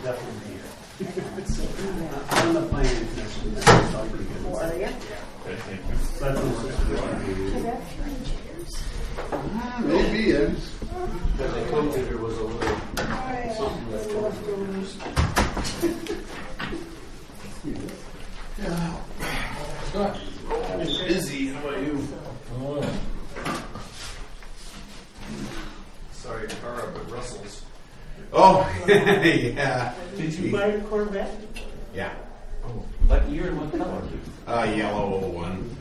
definitely be here. I'm on the planning commission, that's all pretty good. Are you? Yeah. Okay, thank you. So that's what Maybe, yes. because they told me there was a little something that Scott, I'm busy. How about you? Oh. Sorry, car up at Russell's. Oh, yeah. Did you buy a Corvette? Yeah. What year and what color? Yellow one.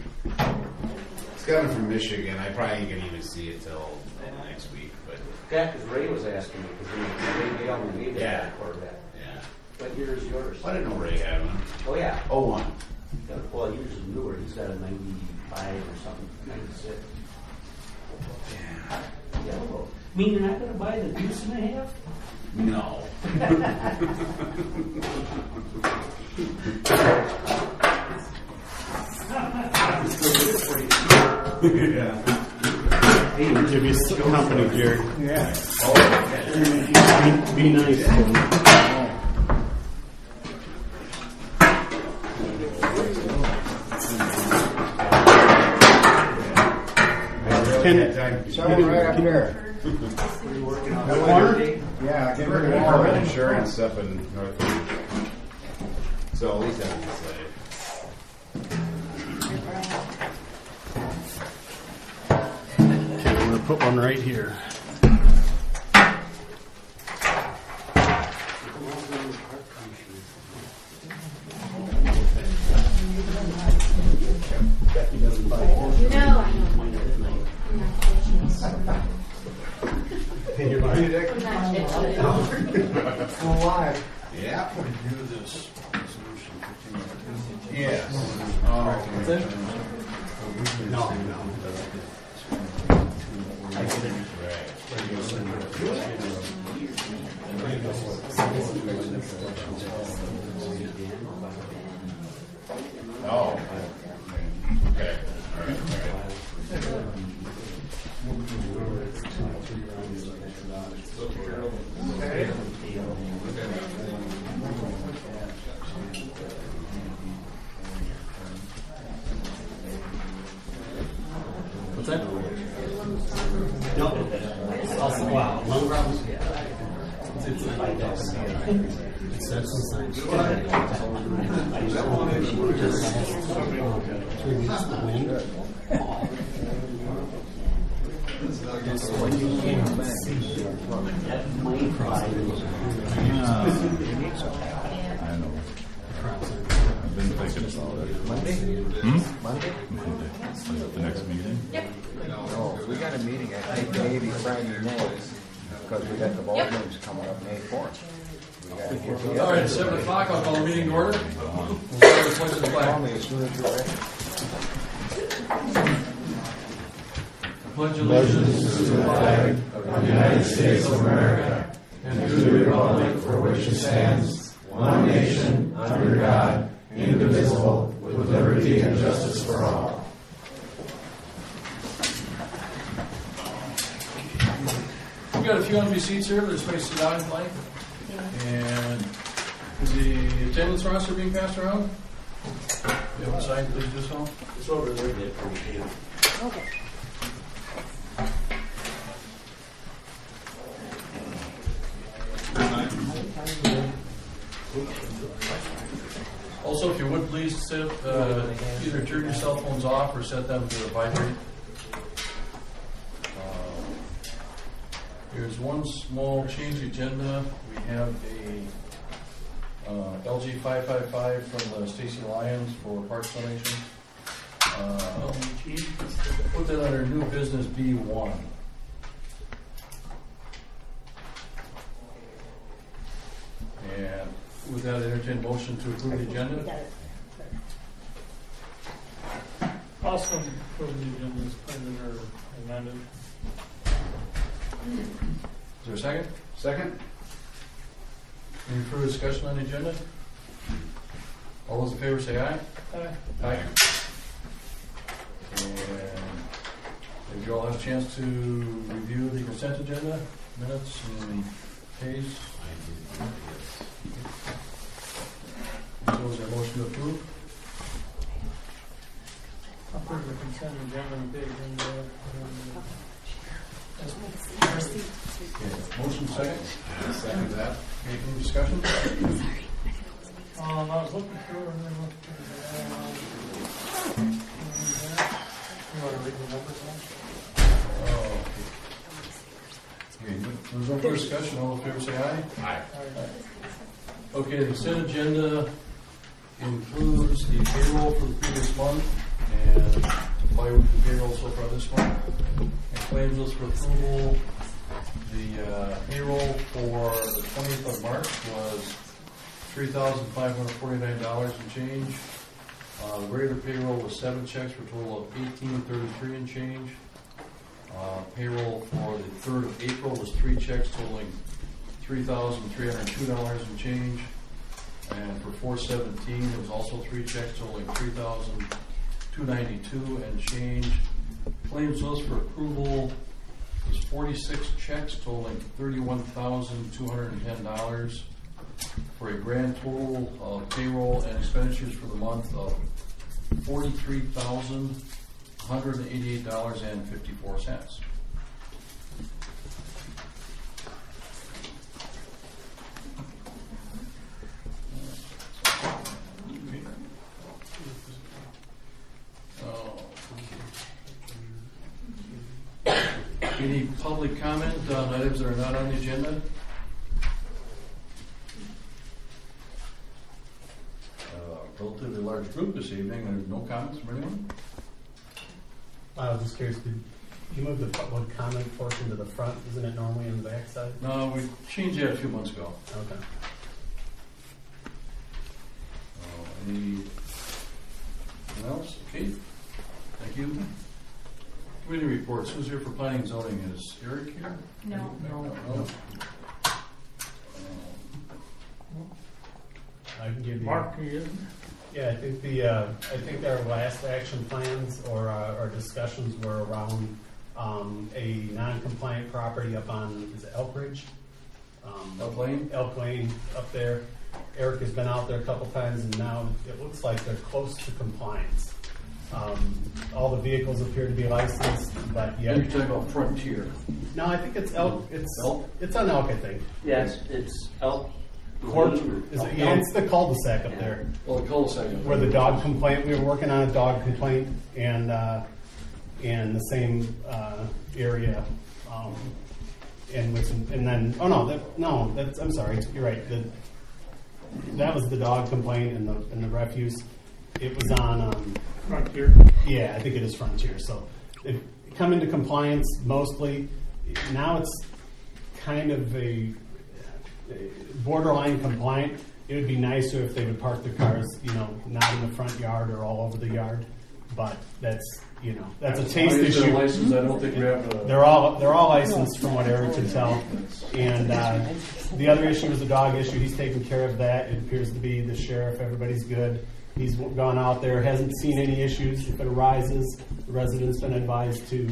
It's coming from Michigan. I probably ain't gonna even see it till next week, but Yeah, because Ray was asking me, because they only gave Yeah. that Corvette. yeah. What year is yours? I didn't know Ray had one. Oh, yeah. 01. Well, yours is newer. He's got a 95 or something, 96. Yeah. Yellow. Mean you're not going to buy the deuce and a half? No. Yeah. Give you some company, Jerry. Yeah. Be nice. Someone right up there. Corner? Yeah, I can bring We're it for over. insurance up in Northwood. So at least I'm safe. Okay, I'm gonna put one right here. Yeah. Review this resolution 15. Yes. No. Oh. Okay. All right. What's that? No. Also, wow. One problem. It says some signs. 3 weeks of wind. I know. I've been thinking about it. Monday? Monday? The next meeting? No, we got a meeting, I think maybe Friday night, because we got the ball games coming up May 4th. We gotta get together. All right, 7 o'clock, I'll call the meeting to order. We'll start with pledge of the Call flag. me as soon as you're ready. Pledge allegiance to the flag of the United States of America and to the republic for which it stands, one nation, under God, indivisible, with liberty and justice for all. We've got a few empty seats here. There's space to sit down and play. And is the attendance roster being passed around? You have a sign, please do so. It's over there. Okay. Also, if you would please either turn your cell phones off or set them to vibrate. Here's one small change agenda. We have a LG 555 from the Stacy Lions for parts donation. Put that under new business B1. And with that, entertain motion to approve the agenda. Also, approve the agenda as printed or amended. Is there a second? Second? Any further discussion on the agenda? All those in favor say aye. Aye. Aye. And did you all have a chance to review the consent agenda, minutes and case? motion to approve? Approve the consent agenda and big agenda. Okay, motion second. Second that. Any discussion? I was looking through and then looked through you want to read the numbers now? Oh, okay. There's no further discussion. All in favor, say aye. Aye. Okay, the consent agenda includes the payroll for the previous month and bi-weekly payroll so far this month. And claims list for approval. The payroll for the 20th of March was $3,549 and change. The regular payroll was 7 checks for a total of $1,833 and change. Payroll for the 3rd of April was 3 checks totaling $3,302 and change. And for 4/17, there was also 3 checks totaling $3,292 and change. Claims list for approval was 46 checks totaling $31,210 for a grand total of payroll and expenditures for the month of $43,188.54. Any public comment on items that are not on the agenda? Relatively large group this evening. There's no comments from anyone? I was just curious, did you move the public comment portion to the front? Isn't it normally on the back side? No, we changed that a few months ago. Okay. Anything else? Okay. Thank you. Committee reports. Who's here for planning and zoning? Is Eric here? No. No. I can give you. Mark, are you? Yeah, I think our last action plans or our discussions were around a non-compliant property up on, is it Elk Ridge? Elk Lane? Elk Lane up there. Eric has been out there a couple times, and now it looks like they're close to compliance. All the vehicles appear to be licensed, but You're yet. talking about Frontier. No, I think it's Elk. Elk? It's on Elk, I think. Yes, it's Elk. Court, yeah, it's the cul-de-sac up there. Well, the cul-de-sac. Where the dog complaint, we were working on a dog complaint and in the same area. And then, I'm sorry, you're right. That was the dog complaint and the refuse. It was on, Frontier. yeah, I think it is Frontier. So they've come into compliance mostly. Now it's kind of a borderline compliant. It would be nicer if they would park their cars, not in the front yard or all over the yard. But that's a taste issue. License, I don't think we have a... They're all licensed from what Eric can tell. And the other issue is the dog issue. He's taken care of that. It appears to be the sheriff. Everybody's good. He's gone out there, hasn't seen any issues. If it arises, the resident's been advised to,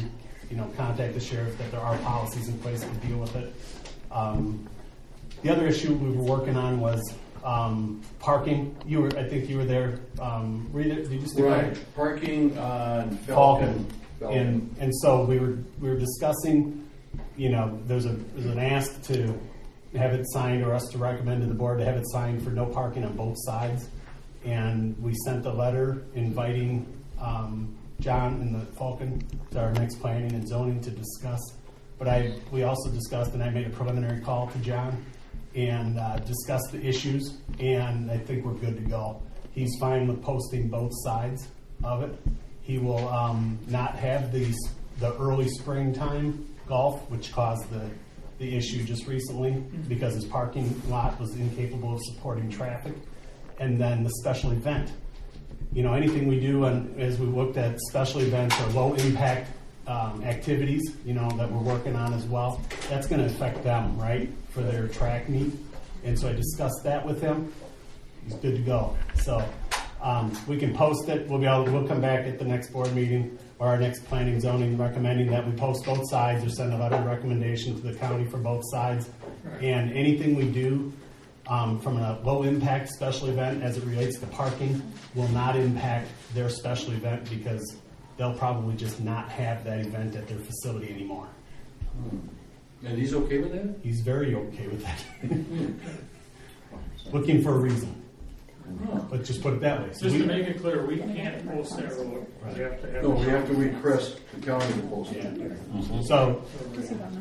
contact the sheriff, that there are policies in place to deal with it. The other issue we were working on was parking. I think you were there. Did you stick around? Right, parking on Falcon. And so we were discussing, there's an ask to have it signed, or us to recommend to the board to have it signed for no parking on both sides. And we sent a letter inviting John and the Falcon to our next planning and zoning to discuss. But we also discussed, and I made a preliminary call to John and discussed the issues, and I think we're good to go. He's fine with posting both sides of it. He will not have the early springtime golf, which caused the issue just recently because his parking lot was incapable of supporting traffic. And then the special event. Anything we do, as we looked at special events or low impact activities, that we're working on as well, that's going to affect them, right, for their track meet. And so I discussed that with him. He's good to go. So we can post it. We'll come back at the next board meeting or our next planning zoning recommending that we post both sides or send a letter of recommendation to the county for both sides. And anything we do from a low-impact special event as it relates to parking will not impact their special event because they'll probably just not have that event at their facility anymore. And he's okay with that? He's very okay with that. Looking for a reason. Let's just put it that way. So Just to make it clear, we can't post that road. We have to have. No, we have to request the county to post it.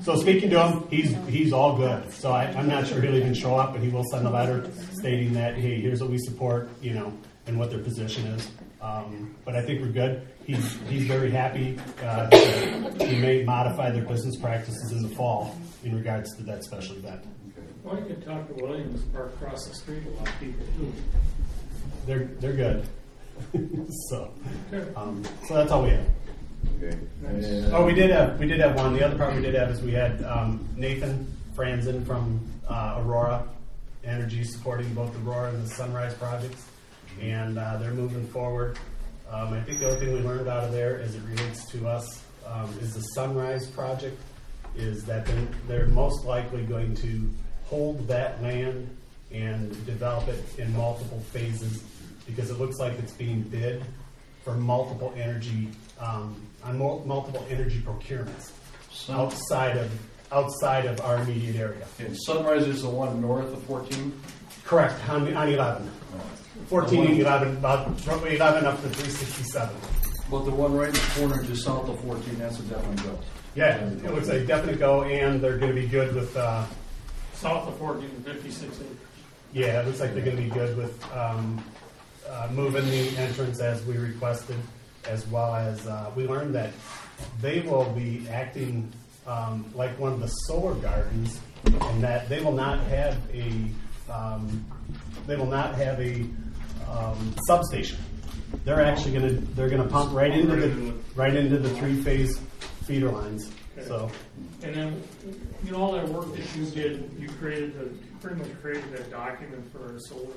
So speaking to him, he's all good. So I'm not sure he'll even show up, but he will send a letter stating that, hey, here's what we support, and what their position is. But I think we're good. He's very happy. He may modify their business practices in the fall in regards to that special event. Well, you could talk to Williams Park across the street, a lot of people too. They're good. so that's all we have. Okay. Oh, we did have one. The other part we did have is we had Nathan Franzen from Aurora Energy supporting both Aurora and the Sunrise projects, and they're moving forward. I think the only thing we learned out of there as it relates to us is the Sunrise project is that they're most likely going to hold that land and develop it in multiple phases because it looks like it's being bid for multiple energy multiple energy procurements outside of our immediate area. And Sunrise is the one north of 14? Correct, on 11. 14 and 11, about 11 up to 367. But the one right in the corner just south of 14, that's a definite go. Yeah, it looks like a definite go, and they're going to be good with. South of 14 to 56 acres. Yeah, it looks like they're going to be good with moving the entrance as we requested, as well as we learned that they will be acting like one of the solar gardens, and that they will not have a substation. They're actually going to pump right into the 3-phase feeder lines. Okay. So. And then, all that work that you did, you pretty much created that document for our solar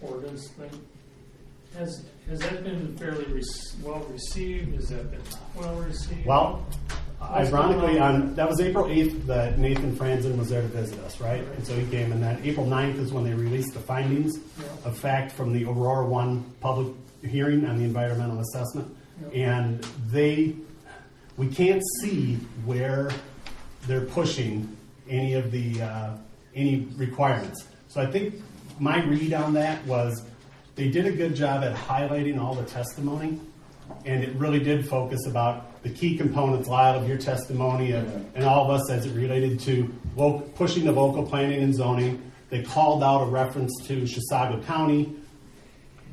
ordinance thing. Has that been fairly well received? Has that been not well received? Well, ironically, that was April 8th that Nathan Franzen was there to visit us, right? And so he came, and then April 9th is when they released the findings of fact from the Aurora 1 public hearing on the environmental assessment. And we can't see where they're pushing any of the any requirements. So I think my read on that was they did a good job at highlighting all the testimony, and it really did focus about the key components, Lyle, of your testimony and all of us as it related to pushing the local planning and zoning. They called out a reference to Chisago County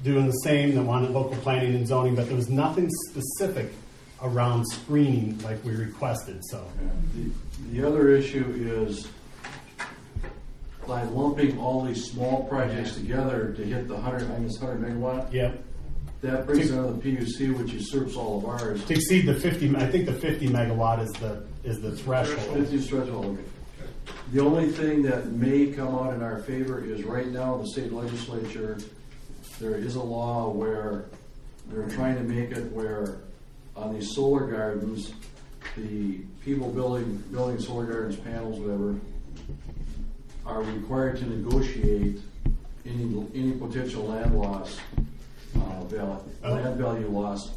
doing the same, they wanted local planning and zoning, but there was nothing specific around screening like we requested. So the other issue is by lumping all these small projects together to hit the 100 megawatt. Yep. That brings another PUC, which usurps all of ours. To exceed the 50, I think the 50 megawatt is the threshold. 50 threshold. Okay. The only thing that may come out in our favor is right now in the state legislature, there is a law where they're trying to make it where on these solar gardens, the people building solar gardens, panels, whatever, are required to negotiate any potential land loss, land value loss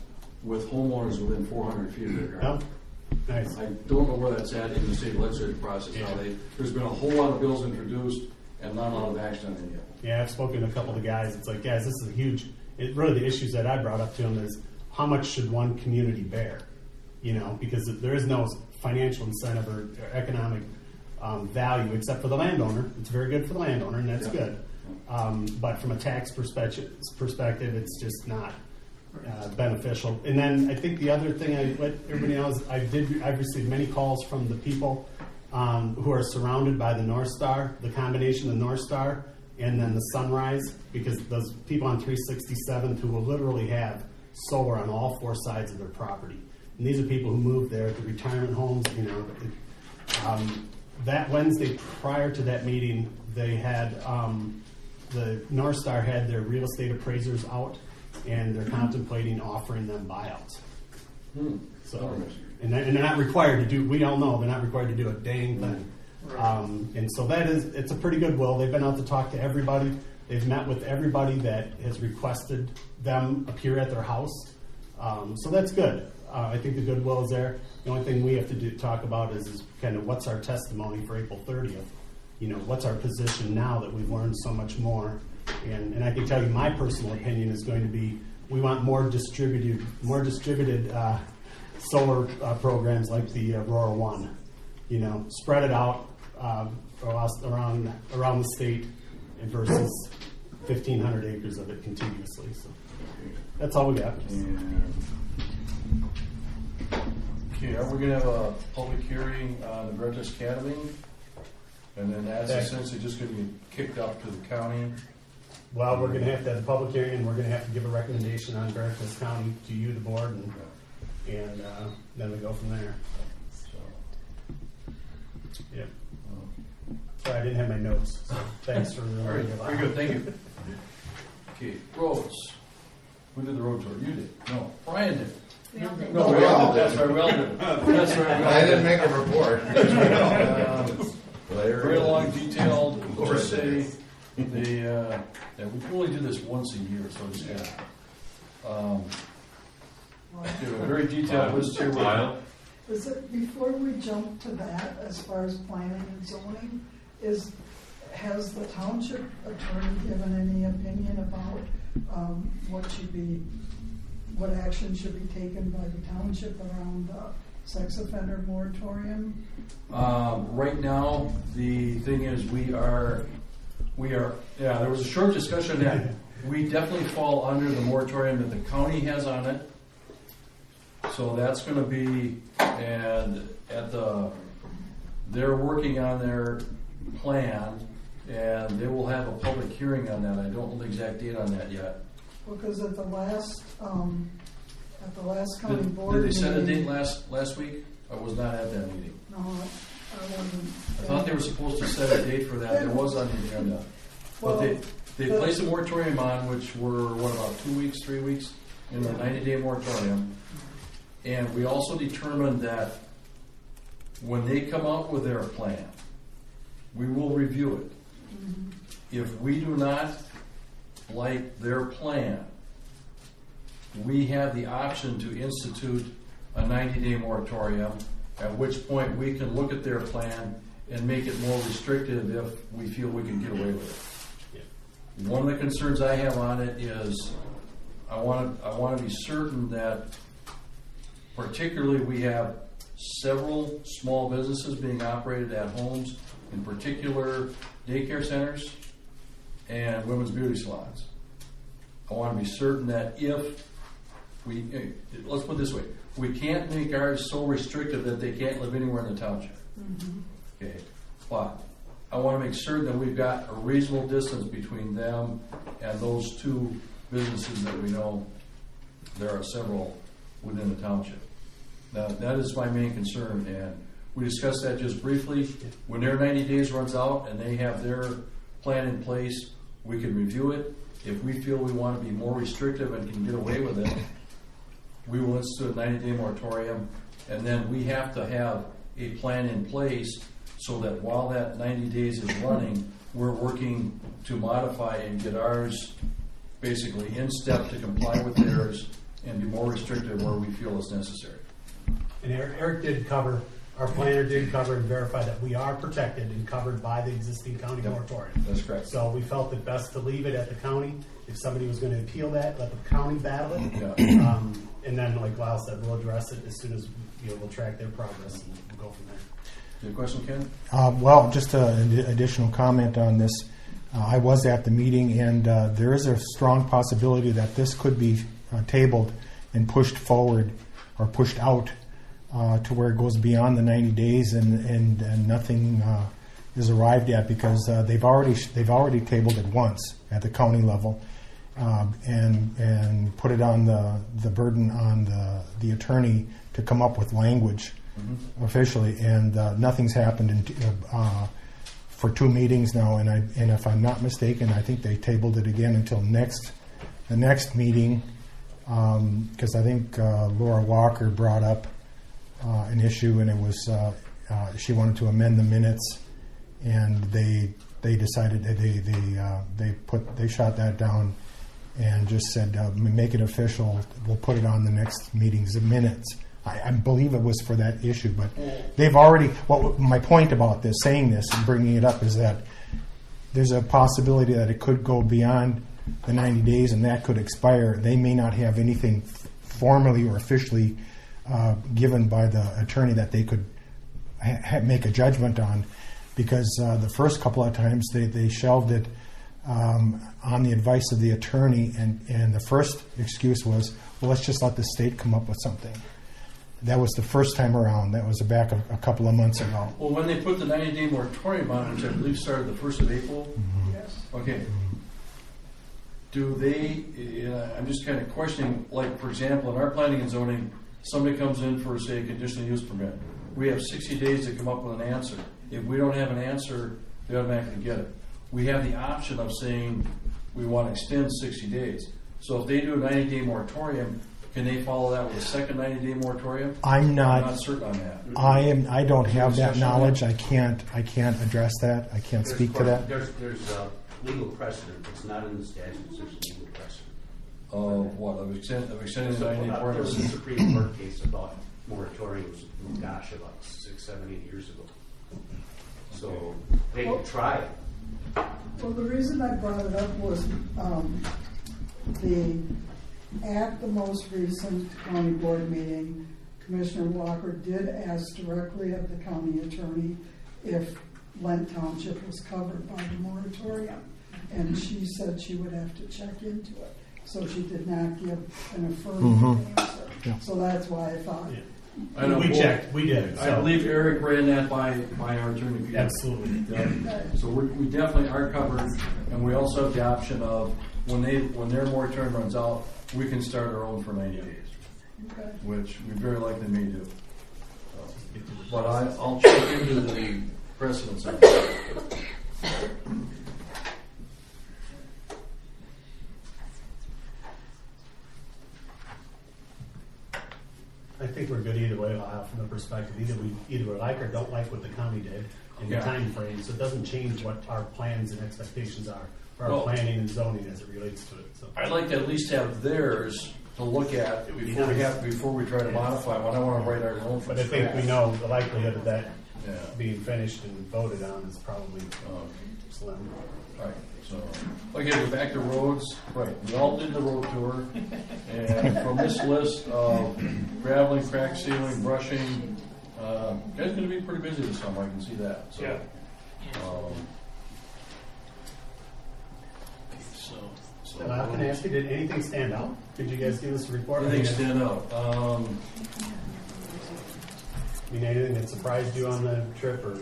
with homeowners within 400 feet of their garden. Oh, nice. I don't know where that's at in the state legislative process. Now there's been a whole lot of bills introduced and not a lot of action on it yet. Yeah, I've spoken to a couple of the guys. It's like, guys, this is a huge. Really, the issues that I brought up to them is how much should one community bear? Because there is no financial incentive or economic value except for the landowner. It's very good for the landowner, and that's good. But from a tax perspective, it's just not beneficial. And then I think the other thing I let everybody know is I've received many calls from the people who are surrounded by the North Star, the combination of the North Star and then the Sunrise, because those people on 367 who will literally have solar on all 4 sides of their property. And these are people who moved there at the retirement homes. That Wednesday prior to that meeting, they had the North Star had their real estate appraisers out, and they're contemplating offering them buyouts. So, and they're not required to do. We all know they're not required to do a dang thing. Right. And so it's a pretty good will. They've been out to talk to everybody. They've met with everybody that has requested them appear at their house. So that's good. I think the goodwill is there. The only thing we have to talk about is kind of what's our testimony for April 30th. What's our position now that we've learned so much more. And I can tell you my personal opinion is going to be we want more distributed solar programs like the Aurora One. Spread it out around the state versus 1,500 acres of it continuously. So that's all we got. Okay, are we going to have a public hearing on the Veritas Academy? And then that's essentially just going to be kicked up to the county? Well, we're going to have to have the public hearing, and we're going to have to give a recommendation on Veritas County to you, the board, and then we go from there. So, Yeah. Sorry, I didn't have my notes. So thanks for all right, remembering very good, thank you. Okay, roads. Who did the road tour? You did? No, Brian did. No, we all did. That's right, we all did. That's right. I didn't make a report. Very long, detailed. Just say we only do this once a year, so it's give a very detailed list here. Is it, before we jump to that, as far as planning and zoning, has the township attorney given any opinion about what action should be taken by the township around the sex offender moratorium? Right now, the thing is we are, there was a short discussion that we definitely fall under the moratorium that the county has on it. So that's going to be, and they're working on their plan, and they will have a public hearing on that. I don't know the exact date on that yet. Well, because at the last county board Did they set a meeting- date last week? I was not at that meeting. No, I wasn't. I thought they were supposed to set a date for that. There was on the agenda. But they placed a moratorium on, which were, about 2 weeks, 3 weeks, in the 90-day moratorium. And we also determined that when they come out with their plan, we will review it. Mm-hmm. If we do not like their plan, we have the option to institute a 90-day moratorium, at which point we can look at their plan and make it more restrictive if we feel we can get away with it. Yeah. One of the concerns I have on it is I want to be certain that particularly we have several small businesses being operated at homes, in particular daycare centers and women's beauty salons. I want to be certain that if let's put it this way, we can't make ours so restrictive that they can't live anywhere in the township. Mm-hmm. Okay, but I want to make certain that we've got a reasonable distance between them and those two businesses that we know there are several within the township. Now, that is my main concern, and we discussed that just briefly. When their 90 days runs out and they have their plan in place, we can review it. If we feel we want to be more restrictive and can get away with it, we will institute a 90-day moratorium, and then we have to have a plan in place so that while that 90 days is running, we're working to modify and get ours basically in step to comply with theirs and be more restrictive where we feel is necessary. And Eric did cover, our planner did cover and verify that we are protected and covered by the existing county moratorium. That's correct. So we felt it best to leave it at the county. If somebody was going to appeal that, let the county battle it. Yeah. And then, like Lyle said, we'll address it as soon as we'll track their progress and we'll go from there. Your question, Ken? Well, just an additional comment on this. I was at the meeting, and there is a strong possibility that this could be tabled and pushed forward or pushed out to where it goes beyond the 90 days and nothing is arrived at, because they've already tabled it once at the county level and put it on the burden on the attorney to come up with language officially, and nothing's happened for 2 meetings now, and if I'm not mistaken, I think they tabled it again until the next meeting, because I think Laura Walker brought up an issue, and it was she wanted to amend the minutes and they decided that they shot that down and just said, make it official. We'll put it on the next meeting's minutes. I believe it was for that issue, but they've already. My point about this, saying this and bringing it up, is that there's a possibility that it could go beyond the 90 days and that could expire. They may not have anything formally or officially given by the attorney that they could make a judgment on, because the first couple of times they shelved it on the advice of the attorney, and the first excuse was, well, let's just let the state come up with something. That was the first time around. That was back a couple of months ago. Well, when they put the 90-day moratorium on, which I believe started the 1st of April. Mm-hmm. Yes. Okay. Do they, I'm just kind of questioning, like, for example, in our planning and zoning, somebody comes in for, say, a conditional use permit. We have 60 days to come up with an answer. If we don't have an answer, they automatically get it. We have the option of saying we want to extend 60 days. So if they do a 90-day moratorium, can they follow that with a second 90-day moratorium? I'm not certain on that. I don't have that knowledge. I can't address that. I can't speak to that. There's legal precedent. It's not in the statutes. There's legal precedent. Of what? Of extending the 90-day There moratorium? was a Supreme Court case about moratoriums, gosh, about 6, 7, 8 years ago. So they could try it. Well, the reason I brought it up was at the most recent county board meeting, Commissioner Walker did ask directly of the county attorney if Lent Township was covered by the moratorium. And she said she would have to check into it. So she did not give an affirmative answer. Yeah. So that's why I thought. I know, We well, checked, we did. I believe Eric ran that by our attorney. Absolutely. Yeah. So we definitely are covered, and we also have the option of when their moratorium runs out, we can start our own for 90 days, Okay. which we very likely may do. But I'll check into the precedents of it. I think we're good either way, from the perspective, either we like or don't like what the county did in the Yeah. time frame, so it doesn't change what our plans and expectations are for our Well, planning and zoning as it relates to it, so. I'd like to at least have theirs to look at It would be before we try to Yeah. modify one. I want to write our own from But I think we scratch. know the likelihood of that Yeah. being finished and voted on is probably slim. Right, so, again, we're back to roads, right, we all did the road tour, and from this list of graveling, crack sealing, brushing, guys gonna be pretty busy this summer, I can see that, so. Yeah. So, Well, I can ask you, did anything stand out? Could you guys give us a report? anything stand out? I mean, anything that surprised you on the trip, or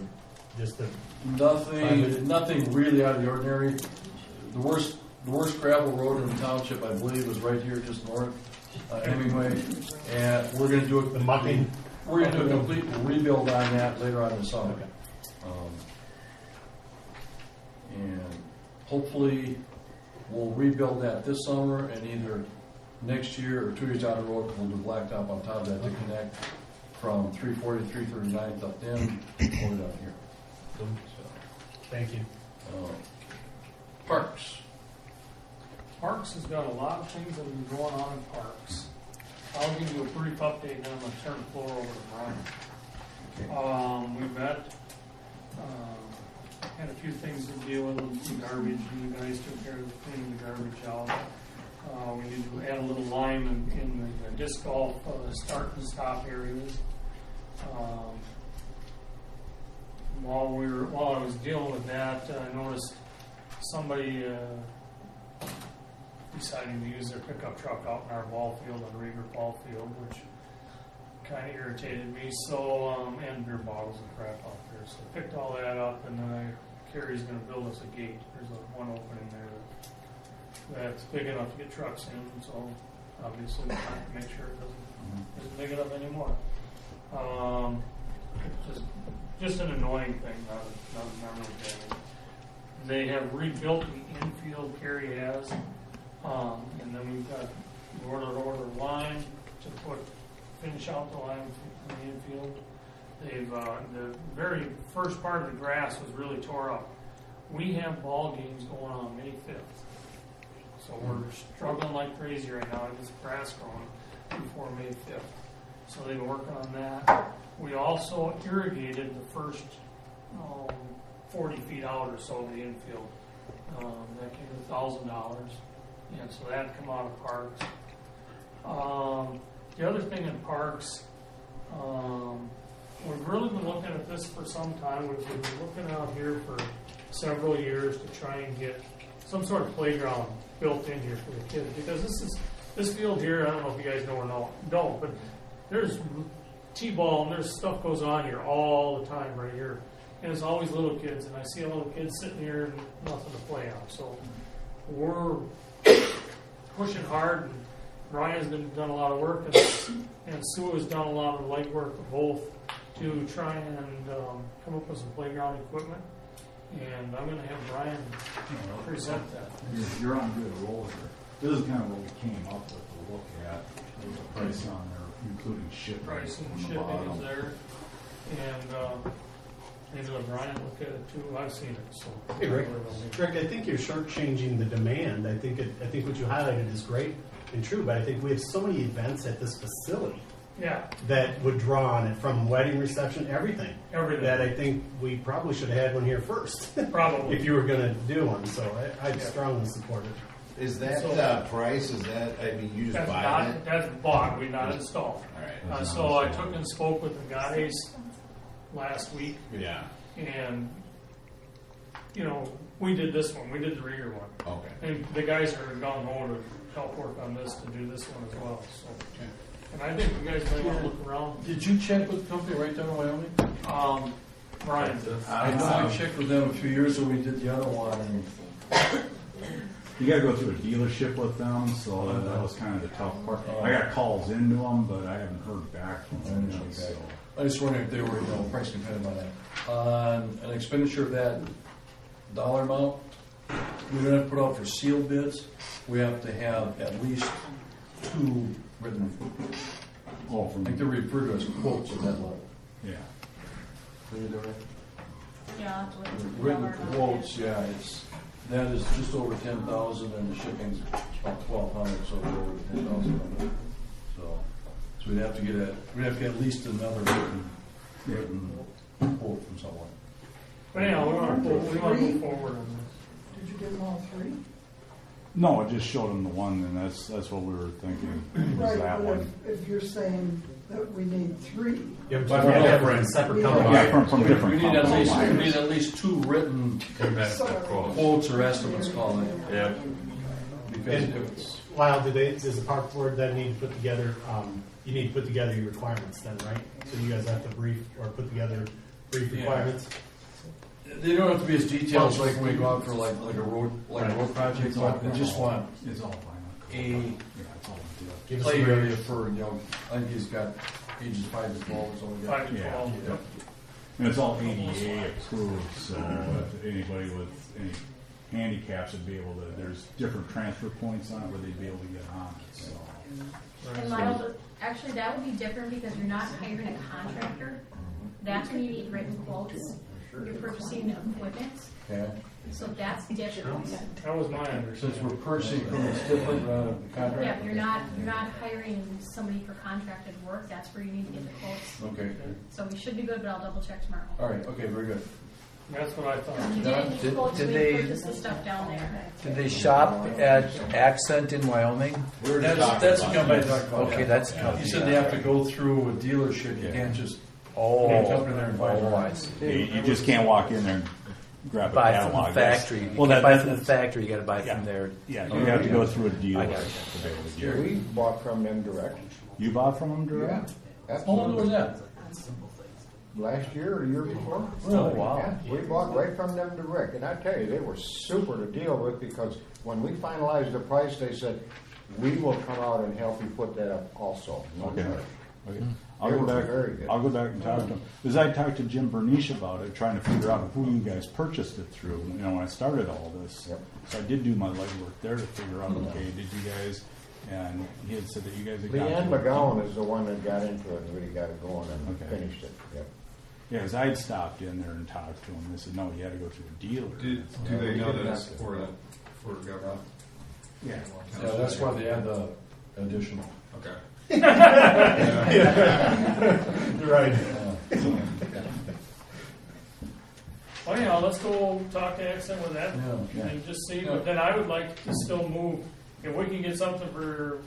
just the? Nothing really out of the ordinary. The worst gravel road in the township, I believe, was right here just north, Hemingway, and we're gonna do The mucking? We're gonna do a complete rebuild on that later on in the summer. Okay. And hopefully we'll rebuild that this summer, and either next year or 2 years down the road, we'll do blacktop on top of that to connect from 340 to 339th up then, over down here. So, Thank you. Parks. Parks has got a lot of things that have been going on in parks. I'll give you a brief update, and then I'm going to turn the floor over to Brian. We've had a few things to deal with the garbage, and you guys took care of cleaning the garbage out. We need to add a little lime in the disc golf start and stop areas. While I was dealing with that, I noticed somebody deciding to use their pickup truck out in our ball field, on Rieger ball field, which kind of irritated me. So, and beer bottles and crap out there. So I picked all that up, and then Carrie's going to build us a gate. There's one opening there that's big enough to get trucks in. So obviously, we have to make sure it isn't big enough anymore. Just an annoying thing, not a memorable thing. They have rebuilt the infield Carrie has, and then we've got order line to finish out the line in the infield. The very first part of the grass was really tore up. We have ball games going on May 5th. So we're struggling like crazy right now to get some grass growing before May 5th. So they've been working on that. We also irrigated the first 40 feet out or so of the infield. That came to $1,000. And so that come out of parks. The other thing in parks, we've really been looking at this for some time. We've been looking out here for several years to try and get some sort of playground built in here for the kids. Because this field here, I don't know if you guys know or don't, but there's T-ball and there's stuff goes on here all the time right here. And it's always little kids, and I see a little kids sitting here and nothing to play on. So we're pushing hard, and Ryan's done a lot of work, and Sue has done a lot of legwork of both to try and come up with some playground equipment. And I'm going to have Brian present that. You're on good roll here. This is kind of what we came up with to look at. There's a price on there, including shipping. Price and on the shipping bottom. is there. And maybe let Brian look at it too. I've seen it. So Hey, Rick, I think you're shortchanging the demand. I think what you highlighted is great and true, but I think we have so many events at this facility that would draw on it, from wedding reception, everything. That I think we probably should have had one here first. Probably. If you were going to do one. So I'd strongly support it. Is that price? Is that, I mean, you just buy it? That's bought. We not installed. All right. So I took and spoke with the guys last week. Yeah. And, we did this one. We did the Rieger one. Okay. And the guys are gone home to help work on this, to do this one as well. So, and I think you guys might want to look around. Did you check with the company right down in Wyoming? Brian. I know I checked with them a few years ago. We did the other one, and You got to go through a dealership with them, so that was kind of the tough part. I got calls into them, but I haven't heard back from them yet. So. I just wondering if they were, price competitive on that. On an expenditure of that dollar amount, we don't have to put out for sealed bids. We have to have at least 2 written. Oh, I think they're referred to as quotes at that level. Yeah. Yeah, Written quotes, that is just over 10,000, and the shipping's about 1,200, so we're over 10,000. So we'd have to get at least another written quote from someone. But anyhow, we want to move forward on this. Did you get them all 3? No, I just showed them the one, and that's what we were thinking. Was that But one? if you're saying that we need 3, Yeah, but from different separate companies. Yeah, from We different need companies. at least 2 written quotes or estimates, call it. Yeah. Because if it's, Lyle, does the park board then need to put together? You need to put together your requirements then, right? So you guys have to brief or put together brief requirements. they don't have to be as detailed as like when we go out for like a road project. But they just want It's all fine. a Yeah, it's all deal. play area for I think he's got ages 5 to 12 or something. 5 to Yeah. 12. Yeah. And it's all ADA approved, so if anybody with any handicaps would be able to, there's different transfer points on it where they'd be able to get on it, so. And Lyle, actually, that would be different because you're not hiring a contractor. That's when you need written quotes. You're purchasing equipment, Okay. so that's different. That was my understanding. Since we're purchasing equipment, it's different rather than the contract. Yeah, you're not hiring somebody for contracted work. That's where you need to get the quotes. Okay. So we should be good, but I'll double check tomorrow. All right. Okay. Very good. That's what I thought. You didn't need quotes did when they- you purchased the stuff down there. Did they shop at Accent in Wyoming? That's the company I talked about. Okay, yeah. that's the company. You said they have to go through a dealership. You can't just Oh, come in there and buy oh, I it. see. You just can't walk in there and grab a Buy from catalog. the factory. You Well, can't buy that- from the factory. You got to buy Yeah. from there. Yeah, you have to go through a dealer I got to it. be able to get it. We bought from them direct. You bought from them direct? How long was that? Last year or the year before. Really? Wow. Yeah, we bought right from them direct, and I tell you, they were super to deal with because when we finalized the price, they said, we will come out and help you put that up also. No Okay. charge. Okay. I'll They go were back. very good. I'll go back and talk to him because I talked to Jim Bernice about it, trying to figure out who you guys purchased it through. You know, when I started all this, Yep. so I did do my legwork there to figure out. Okay, did you guys? And he had said that you guys had. Leanne gone through- McGowan is the one that got into it and really got it going and Okay. finished it. Yep. Yeah, because I'd stopped in there and talked to them. They said, no, you had to go through a dealer. Do they know that it's for government? Yeah. Yeah, that's why they had the additional. Okay. You're right. Well, anyhow, let's go talk to Accent with that Yeah. and just see, but then I would like to still move, if we can get something for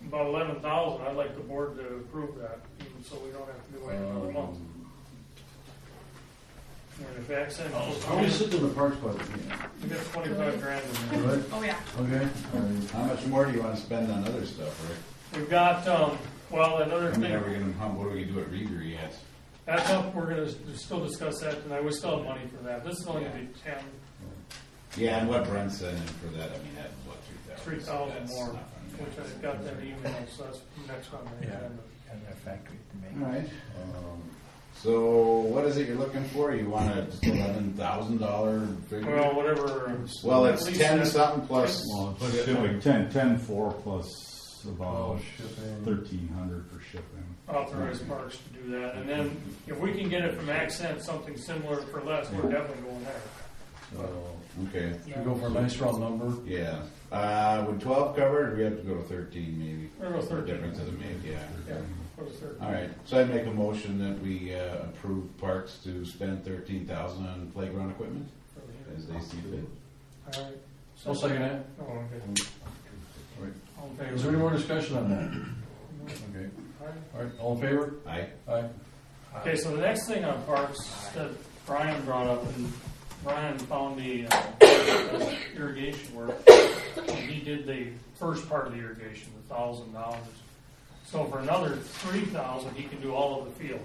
about 11,000, I'd like the board to approve that, even so we don't have to do it another month. And if Accent, How are we sitting in the parks budget? we got 25 grand in there. Good? Oh, yeah. Okay. All right. How much more do you want to spend on other stuff, Rick? We've got, well, another I mean, thing, are we gonna, what do we do at Reader yet? that's up, we're gonna still discuss that tonight, we still have money for that, this is only gonna be 10, Yeah, and what Brent sent in for that, I mean, that's what, 3,000? 3,000 more, which I got that email, so that's next on the agenda. And that factory to make. All right. So what is it you're looking for? You want a just $11,000 figure? Well, whatever. Well, it's at least 10 that- something plus. Well, it's shipping, 10,4 plus about Oh, shipping. 1,300 for shipping. Authorized parks to do that, and then if we can get it from Accent, something similar for less, we're definitely going there. So, Okay. should we go for a nice round number? Yeah. Would 12 cover it, or do we have to go to 13 maybe? We're gonna go 13. What difference does it make? Yeah. Yeah, what is there? All right. So I'd make a motion that we approve Parks to spend 13,000 on playground equipment as they see fit. All right. I'll second that. Oh, okay. All in favor? Is there any more discussion on that? Okay. All right. All right, all in favor? Aye. Aye. Okay, so the next thing on parks that Brian brought up, and Brian found the irrigation work, and he did the first part of the irrigation, the $1,000. So for another 3,000, he can do all of the field.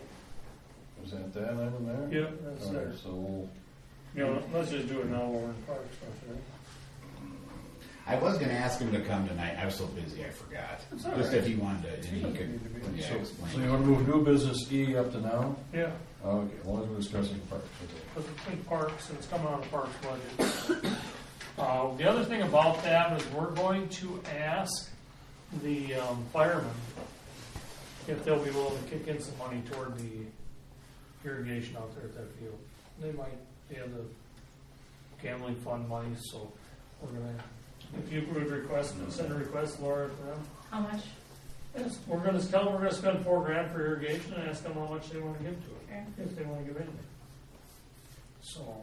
Was that item there? Yep, that's All there. right, so we'll You know, let's just do it now while we're in parks, don't you? I was going to ask him to come tonight. I was so busy, I forgot. That's all Just right. if he wanted to, and he could yeah, So explain. you want to move new business E up to now? Yeah, Okay, as long as we're discussing parks. Okay. but it's in parks, and it's coming out of parks budget. The other thing about that is we're going to ask the firemen if they'll be willing to kick in some money toward the irrigation out there at that field. They might, they have the gambling fund money, so we're gonna, if you would request, send a request, Laura, for them. How much? Yes, we're gonna tell them we're gonna spend $4 grand for irrigation and ask them how much they wanna give to it, Okay. if they wanna give anything. So,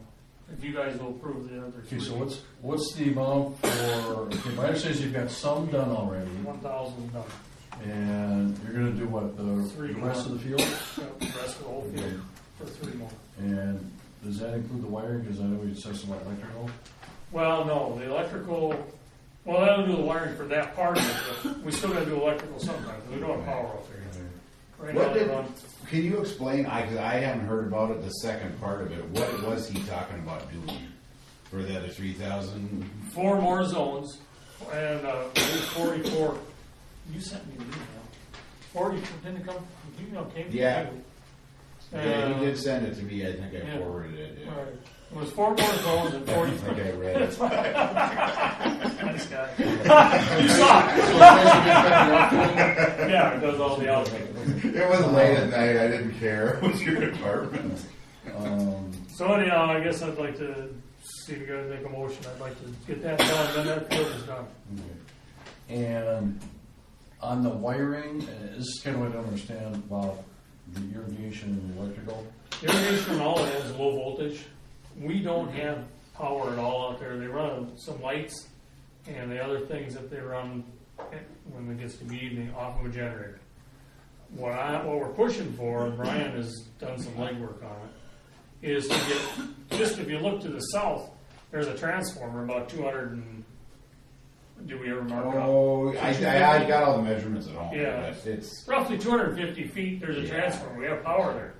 if you guys will approve the other Okay, three. so what's the amount for, okay, my understanding is you've got some done already, 1,000 done. and you're gonna do what, the Three rest of the field? Yep, the rest of the whole field for 3 more. And does that include the wiring, because I know we discussed about electrical? Well, no, the electrical, well, that'll do the wiring for that part of it, but we still gotta do electrical sometimes, we don't have power out there yet. Right What now, did, they're on, can you explain, because I haven't heard about it, the second part of it, what was he talking about doing for the other 3,000? 4 more zones, and, 44, you sent me an email. 40, didn't it come, you know, came from you. Yeah. Yeah, he Uh, did send it to me, I think I yeah. forwarded it. Yeah. Right. It was 4 more zones and 40. I think I read it. Nice guy. You saw it. Yeah, it does all the outfitting. It was late at night, I didn't care, it was your department. So anyhow, I guess I'd like to see if you guys make a motion. I'd like to get that done, then that field is done. And on the wiring, this is kind of what I don't understand about the irrigation and the electrical. Irrigation and all it has is low voltage. We don't have power at all out there. They run some lights and the other things that they run when it gets to be evening off of a generator. What we're pushing for, and Brian has done some legwork on it, is to get, just if you look to the south, there's a transformer about 200 and, do we ever mark it up? Oh, I got all the measurements at home. Yeah. but it's, Roughly 250 feet, there's a Yeah. transformer, we have power there.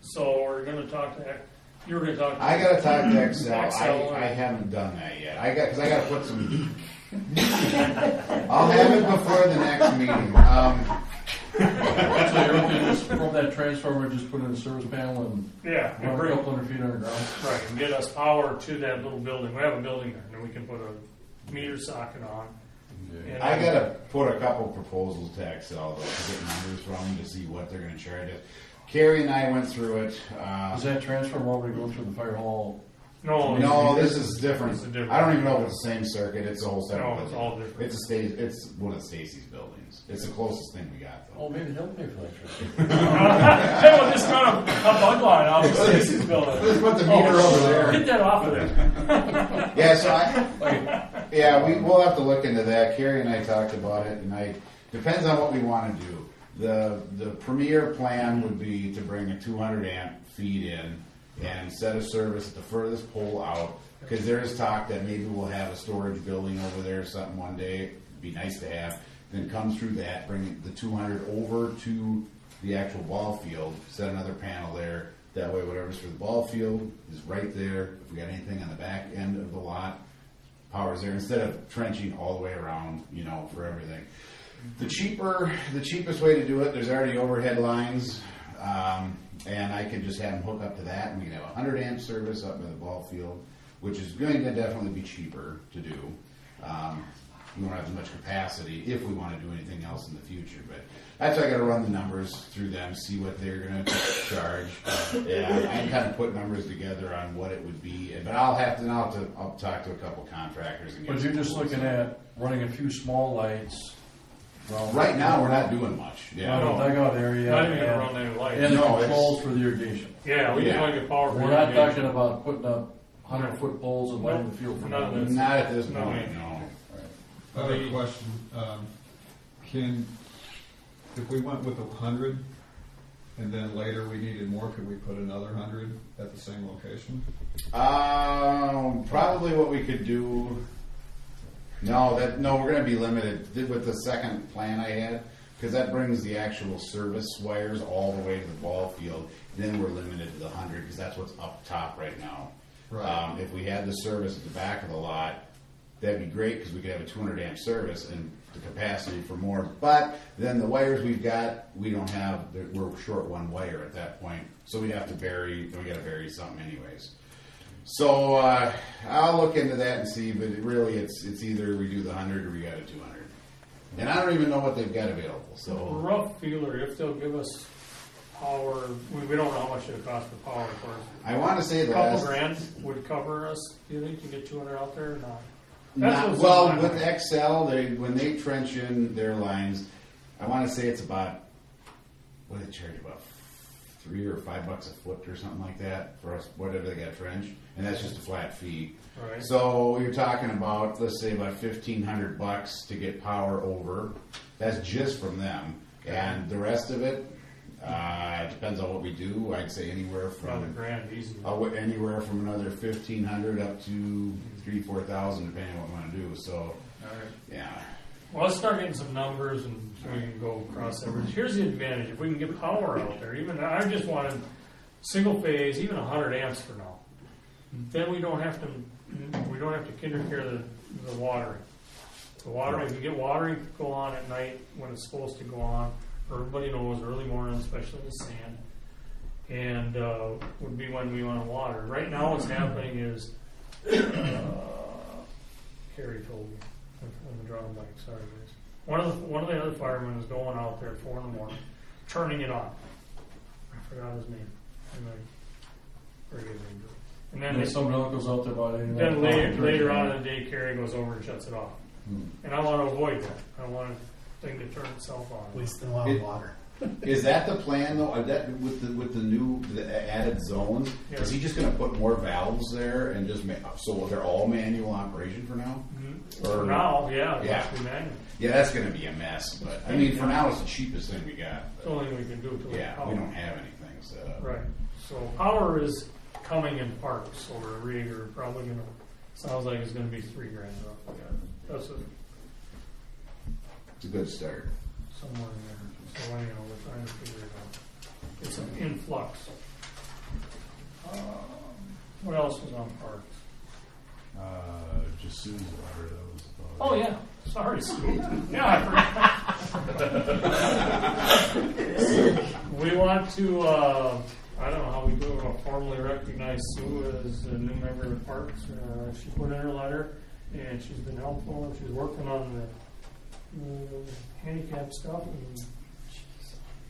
So we're gonna talk to, you were gonna talk to. I gotta talk to Excel, Excel. I haven't done that yet, because I gotta put some, I'll have it before the next meeting. So you're looking to just from that transformer, just put in a service panel and Yeah, and run a bring, couple hundred feet underground? right, and get us power to that little building, we have a building there, and then we can put a meter socket on. And I gotta put a couple proposals to Excel though, to get numbers from them to see what they're gonna charge us. Carrie and I went through it. Does that transfer already go through the fire hall? No, this is different. It's a different- I don't even know if it's the same circuit. It's a whole separate. No, it's all building. different. It's one of Stacy's buildings. It's the closest thing we got though. Oh, maybe they'll pay for that transfer. Hey, we'll just run a bug line off of Stacy's building. Let's put the meter over there. Get that off of there. Yeah, so we'll have to look into that. Carrie and I talked about it, and depends on what we want to do. The premier plan would be to bring a 200 amp feed in and set a service at the furthest pole out, because there is talk that maybe we'll have a storage building over there or something one day. It'd be nice to have. Then come through that, bring the 200 over to the actual ball field, set another panel there. That way, whatever's for the ball field is right there. If we got anything on the back end of the lot, power's there, instead of trenching all the way around, for everything. The cheapest way to do it, there's already overhead lines, and I can just have them hook up to that, and we can have a 100 amp service up by the ball field, which is going to definitely be cheaper to do. We won't have as much capacity if we want to do anything else in the future, but that's why I got to run the numbers through them, see what they're going to charge. Yeah, I can kind of put numbers together on what it would be, but I'll talk to a couple contractors. And But you're just looking at running a few small lights. Right now, we're not doing much. Yeah, Around the dugout area. Not even gonna run any lights. And the No, controls for the irrigation. Yeah, we just want to get power. We're not talking about putting up 100-foot poles and lighting the field for None of nothing. this. not at this No. point. No. I have a question. If we went with 100 and then later we needed more, could we put another 100 at the same location? Probably what we could do. No, we're going to be limited with the second plan I had, because that brings the actual service wires all the way to the ball field. Then we're limited to the 100, because that's what's up top right now. Right. If we had the service at the back of the lot, that'd be great, because we could have a 200 amp service and the capacity for more. But then the wires we've got, we don't have. We're short one wire at that point, so we'd have to bury. We got to bury something anyways. So I'll look into that and see, but really it's either we do the 100 or we got a 200. And I don't even know what they've got available. A So rough feeler, if they'll give us power, we don't know how much it costs for power, of course. I want to say A the couple last. grand would cover us, do you think, to get 200 out there or not? Well, with XL, when they trench in their lines, I want to say it's about, what do they charge, about $3 or $5 a foot or something like that for us, whatever they got trenched, and that's just a flat fee. Right. So you're talking about, let's say, about $1,500 to get power over. That's just from them, and the rest of it depends on what we do. I'd say anywhere Another from grand, easy. anywhere from another $1,500 up to $3,000-$4,000, depending on what we want to do. So, All right. yeah. Well, let's start getting some numbers and so we can go across everything. Here's the advantage: if we can get power out there, even I just wanted single phase, even 100 amps for now. Then we don't have to kinder care the watering. The watering, if you get watering, go on at night when it's supposed to go on. Everybody knows early morning, especially in the sand, and would be when we want to water. Right now, what's happening is Carrie told me. I'm drawing blank. Sorry, guys. One of the other firemen is going out there at 4 in the morning, turning it on. I forgot his name. Forgive me. And then someone else goes out there about it. then later on in the day, Carrie goes over and shuts it off. And I want to avoid that. I don't want the thing to turn itself on. Wasting a lot of water. Is that the plan though? That with the added zones? Yes. Is he just going to put more valves there and just so they're all manual operation for now? For now, yeah. Yeah. Must be manual. Yeah, that's going to be a mess. But I mean, for now, it's the cheapest thing we got. It's the only thing we can do to Yeah, we don't have anything set up. Right. So power is coming in parts, or a rig, or probably going to. Sounds like it's going to be $3,000 roughly. That's It's a good start. somewhere in there. So anyhow, we're trying to figure it out. It's an influx. What else was on parks? Just Sue's letter, that was about Oh yeah, sorry, Sue. Yeah, I forgot. We want to. I don't know how we do it. We'll formally recognize Sue as a new member of the parks. She put in her letter, and she's been helpful. And she's working on the handicap stuff. And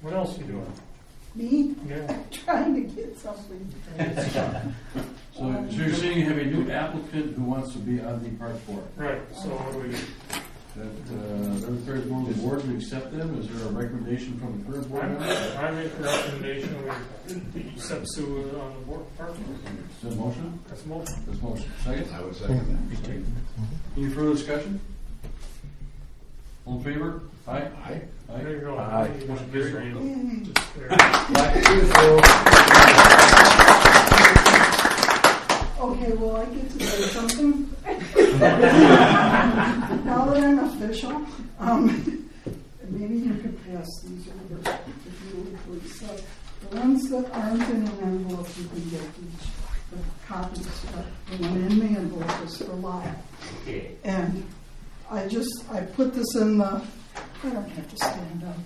what else are you doing? Me? Yeah. Trying to get something. So you're saying you have a new applicant who wants to be on the Park Board? Right, so what do we do? That, everybody's going to the board to accept them? Is there a recommendation from the current board member? I make a recommendation, we accept Sue on the board. Is that a motion? That's a motion. That's a motion. Second? I would second that. Any further discussion? All in favor? Aye? Aye. There you go. Aye. Motion carries. Yay. Just there. Okay, well, I get to say something. Now that I'm official, maybe you could pass these over if you would please. So the ones that aren't in an envelope, you can get each. The copies, but the one in the envelope is for life. And I put this in the, I don't have to stand up.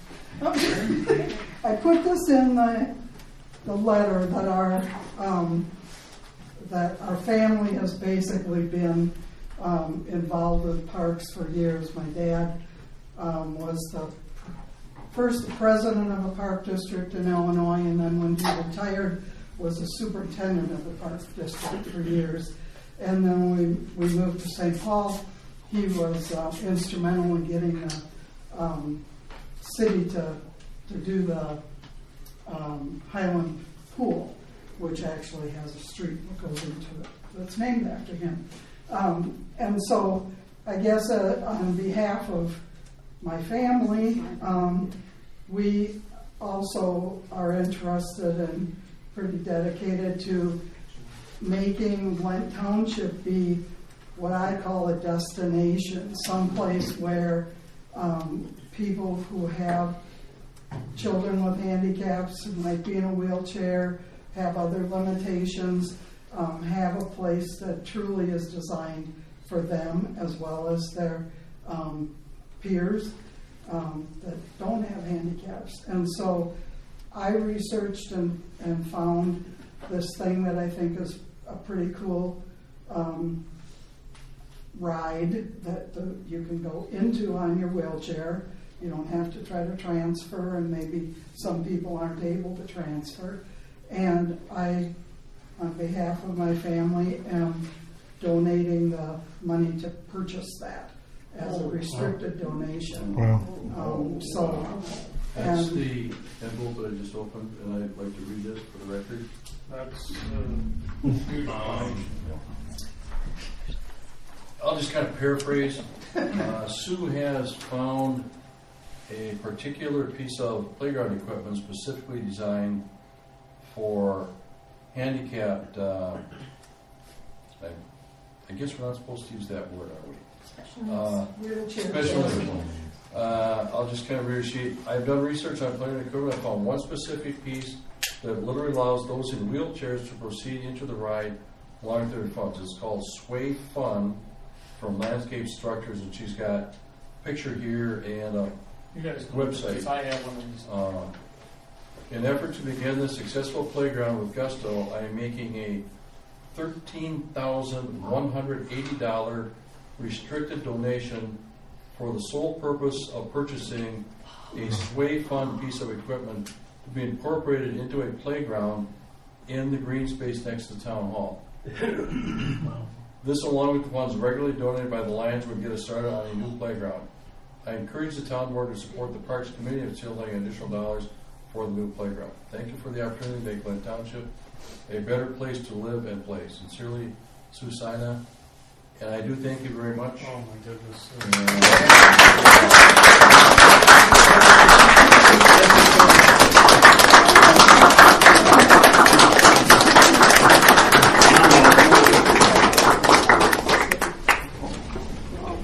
Okay. I put this in the letter that our family has basically been involved with parks for years. My dad was the first president of a park district in Illinois, and then when he retired, was the superintendent of the park district for years. And then when we moved to St. Paul, he was instrumental in getting the city to do the Highland Pool, which actually has a street that goes into it that's named after him. And so I guess on behalf of my family, we also are interested and pretty dedicated to making Lent Township be what I call a destination, someplace where people who have children with handicaps, who might be in a wheelchair, have other limitations, have a place that truly is designed for them as well as their peers that don't have handicaps. And so I researched and found this thing that I think is a pretty cool ride that you can go into on your wheelchair. You don't have to try to transfer, and maybe some people aren't able to transfer. And I, on behalf of my family, am donating the money to purchase that as a restricted donation. Wow. That's the envelope that I just opened, and I'd like to read this for the record. That's huge. I'll just kind of paraphrase. Sue has found a particular piece of playground equipment specifically designed for handicapped, I guess we're not supposed to use that word, are we? Special needs. I'll just kind of reiterate. I've done research on playground equipment. I found one specific piece that literally allows those in wheelchairs to proceed into the ride along with their funds. It's called Sway Fun from Landscape Structures, and she's got a picture here and a website. I have one of these. In an effort to begin this successful playground with gusto, I am making a $13,180 restricted donation for the sole purpose of purchasing a Sway Fund piece of equipment to be incorporated into a playground in the green space next to Town Hall. This, along with the funds regularly donated by the Lions, would get us started on a new playground. I encourage the town board to support the Parks Committee in fielding additional dollars for the new playground. Thank you for the opportunity to make Lent Township a better place to live and play. Sincerely, Susana. And I do thank you very much. Oh my goodness.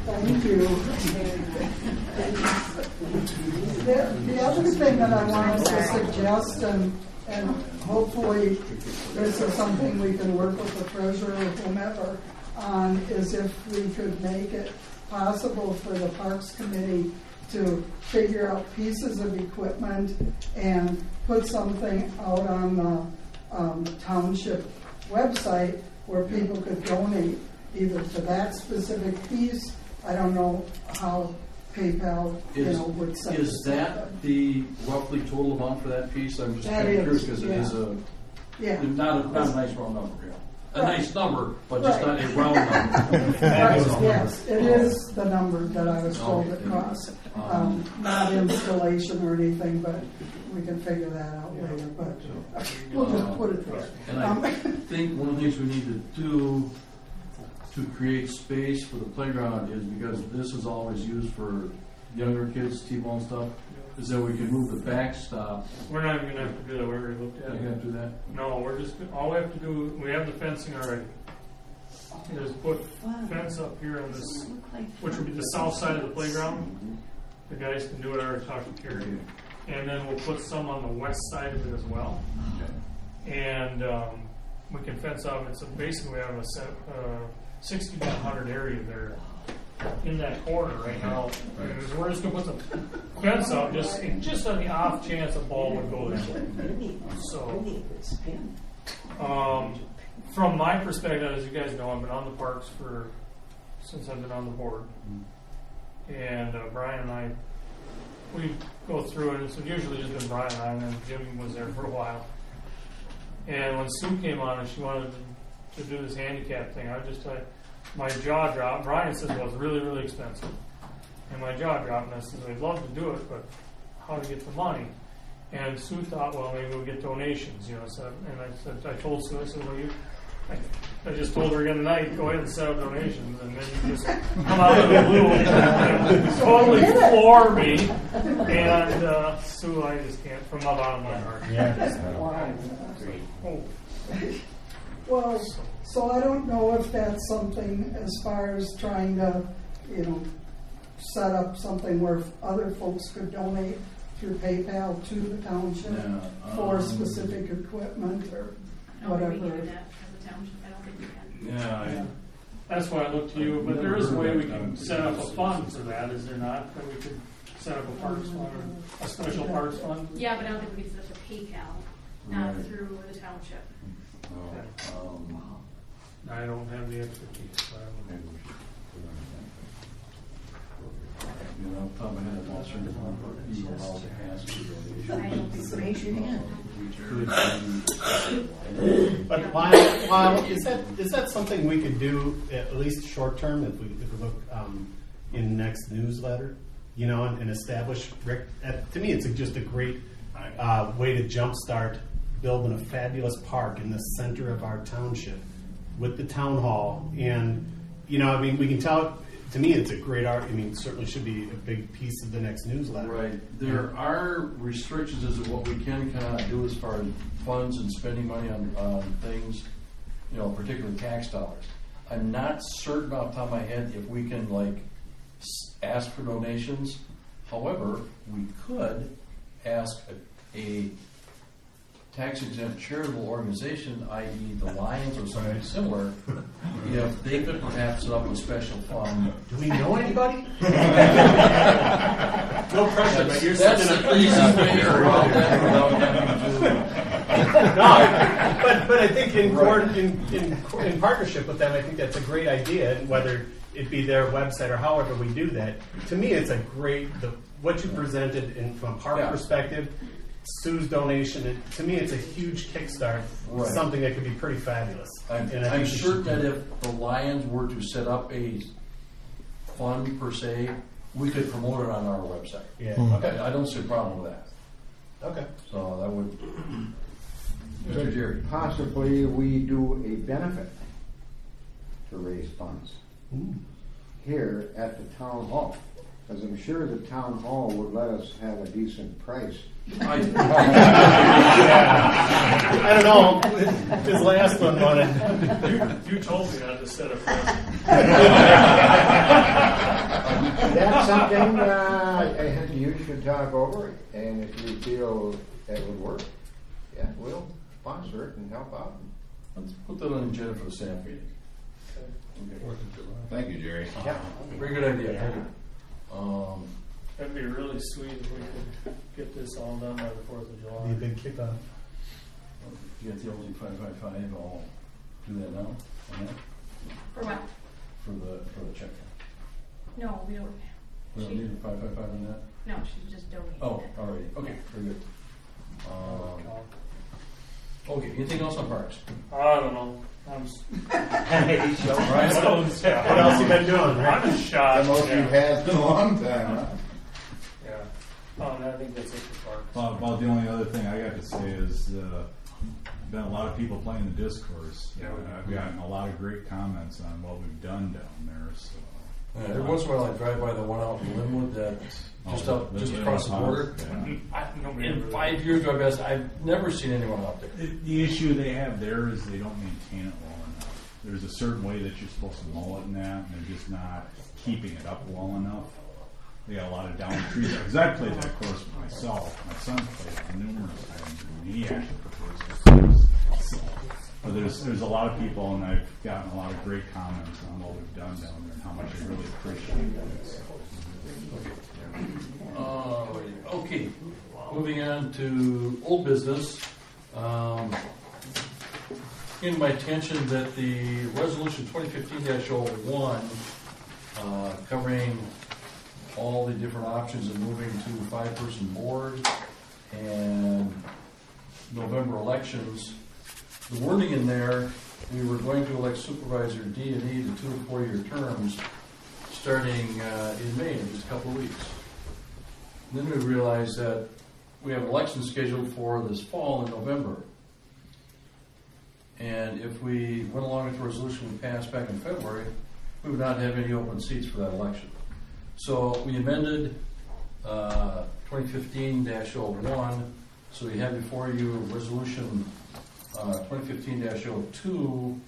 Thank you. The other thing that I wanted to suggest, and hopefully this is something we can work with the treasurer or whomever on, is if we could make it possible for the Parks Committee to figure out pieces of equipment and put something out on the township website where people could donate either to that specific piece. I don't know how PayPal, would send. Is us that something. the roughly total amount for that piece? I'm just That kind of curious, is, because it is Yeah. not a nice round number, yeah. A Right. nice number, but just Right. not a round number. Right, yes, it is the number that I was told it costs. Not installation or anything, but we can figure that out later, but we'll just put it there. And I think one of the things we need to do to create space for the playground is, because this is always used for younger kids, T-ball stuff, is that we can move the backstop. We're not even gonna have to do that, we already looked at You it. gonna do that? No, we're just, all we have to do, we have the fencing already. Just put fence up here on this, which would be the south side of the playground. The guys can do it, I already talked to Kerry. And then we'll put some on the west side of it as well. And we can fence off it, so basically we have a 60 by 100 area there in that corner right now. And we're just gonna put the fence up just on the off chance a ball would go there. So, from my perspective, as you guys know, I've been on the parks since I've been on the board. And Brian and I, we go through it. It's usually just been Brian and I, and then Jim was there for a while. And when Sue came on and she wanted to do this handicap thing, I just my jaw dropped. Brian says, well, it's really, really expensive. And my jaw dropped, and I said, I'd love to do it, but how to get the money? And Sue thought, well, maybe we'll get donations, So, and I told Sue, I said, well, I just told her again tonight, go ahead and set up donations, and then you just come out of the blue and totally floor me. And Sue, I just can't, from the bottom of my heart. Oh. Well, so I don't know if that's something as far as trying to, set up something where other folks could donate through PayPal to the township for specific equipment or whatever. I don't think we can do that as a township. I don't think we can. Yeah, That's why I look to you, but there is a way we can set up a fund for that, is there not? That we could set up a parks fund, or a special parks fund? Yeah, but I don't think we can set up a PayPal, not through the township. I don't have the expertise. So I don't know. off the top of my head, I'm not certain if I'm be allowed to ask for donations. I don't think so. Raise your hand. But Lyle, is that something we could do at least short term if we look in next newsletter, and establish? Rick, to me, it's just a great way to jumpstart building a fabulous park in the center of our township with the town hall, and we can tell. To me, it's a great art. Certainly should be a big piece of the next newsletter. Right. There are restrictions as to what we can kind of do as far as funds and spending money on things, particularly tax dollars. I'm not certain off the top of my head if we can ask for donations. However, we could ask a tax-exempt charitable organization, i.e. the Lions or something similar, if they could perhaps set up a special fund. Do we know anybody? No pressure, but you're That's sitting the easiest way around that without having to. No, but I think in partnership with them, I think that's a great idea, and whether it be their website or however we do that. To me, it's a great, what you presented from a park perspective, Sue's donation, to me, it's a huge kickstart, something that could be pretty fabulous. I'm certain that if the Lions were to set up a fund per se, we could promote it on our website. Yeah. Okay. I don't see a problem with that. Okay. So that would. Mr. Jerry. Possibly we do a benefit to raise funds here at the town hall, because I'm sure the town hall would let us have a decent price. I don't know. His last one wanted. You told me not to set up. That's something you should talk over, and if you feel that would work, we'll sponsor it and help out. Let's put that on the agenda for the staff meeting. Okay. Thank you, Jerry. Yeah. Very good idea. That'd be really sweet if we could get this all done by the 4th of July. Be a big kickoff. You got the LG 555, I'll do that now. For what? For the check. No, we don't. We don't need a 555 on that? No, she's just donating Oh, it. all right, okay, very good. Okay, anything else on parks? I don't know. I'm Brian? What else you been doing, right? I'm shocked. The most you've had in a long time, huh? Yeah. Oh, and I think that's it for parks. About the only other thing I got to say is, been a lot of people playing the discourse. Yeah. I've gotten a lot of great comments on what we've done down there, so. Yeah, every once in a while I drive by the one out in Linwood that just across the border. Yeah. In 5 years drive past, I've never seen anyone out there. The issue they have there is they don't maintain it well enough. There's a certain way that you're supposed to mow it and that, and they're just not keeping it up well enough. They got a lot of down trees. Because I played that course with myself. My son played it numerous times, and he actually prefers the course. So, but there's a lot of people, and I've gotten a lot of great comments on what we've done down there and how much I really appreciate it. So. Okay, moving on to old business. In my attention that the resolution 2015-01, covering all the different options of moving to a 5-person board and November elections, the wording in there, we were going to elect Supervisor D and E to 2 and 4-year terms starting in May, in just a couple of weeks. And then we realized that we have elections scheduled for this fall in November. And if we went along with the resolution we passed back in February, we would not have any open seats for that election. So we amended 2015-01, so we have before you resolution 2015-02,